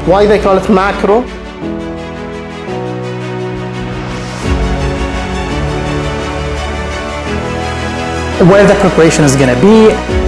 Why they call it macro? Where the preparation is going to be.